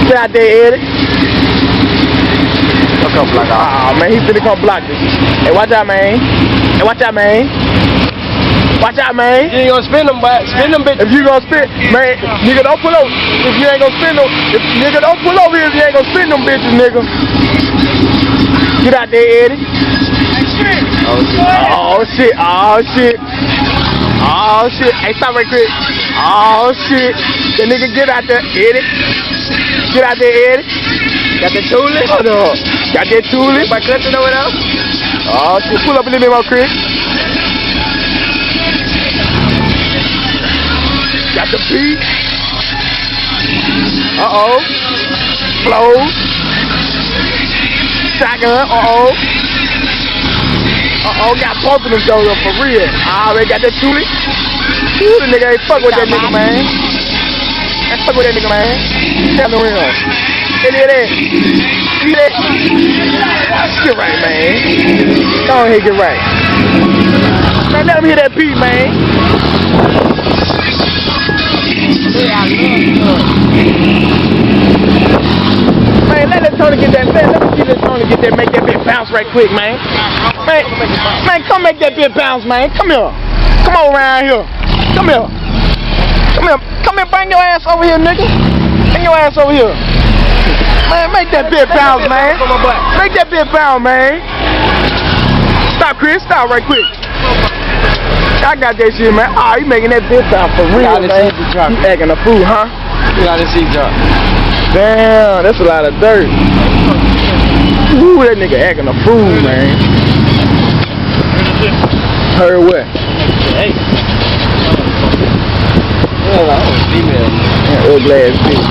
Get out there, Eddie. Come block out. Oh man, he finna come block this. Hey, watch out, man. Hey, watch out, man. Watch out, man. You ain't gonna spin them, but spin them bitches. If you gonna spin, man, nigga don't pull over. If you ain't gonna spin them, if nigga don't pull over here, if you ain't gonna spin them bitches, nigga. Get out there, Eddie. Oh shit. Oh shit. Oh shit. Hey, stop right quick. Oh shit. The nigga get out there, Eddie. Get out there, Eddie. Got the tulip? Hold on. Got that tulip? By clutching over there? Oh shit. Pull up a little bit more, Chris. Got the beat. Uh-oh. Flows. Shotgun. Uh-oh. Uh-oh. Got both of them though, for real. Ah, they got that tulip. Ooh, the nigga ain't fuck with that nigga, man. Ain't fuck with that nigga, man. Tell him real. Hear that? See that? Get right, man. Go ahead, get right. Man, let him hear that beat, man. Man, let that Tony get that, man. Let me see this Tony get that, make that bitch bounce right quick, man. Man, come make that bitch bounce, man. Come here. Come on around here. Come here. Come here. Come here, bring your ass over here, nigga. Bring your ass over here. Man, make that bitch bounce, man. Make that bitch bounce, man. Stop, Chris. Stop right quick. I got that shit, man. Oh, you making that bitch bounce for real, man. You acting a fool, huh? You got to see drop. Damn, that's a lot of dirt. Ooh, that nigga acting a fool, man. Heard what? Hey. Yeah, that was female. Ugly ass bitch.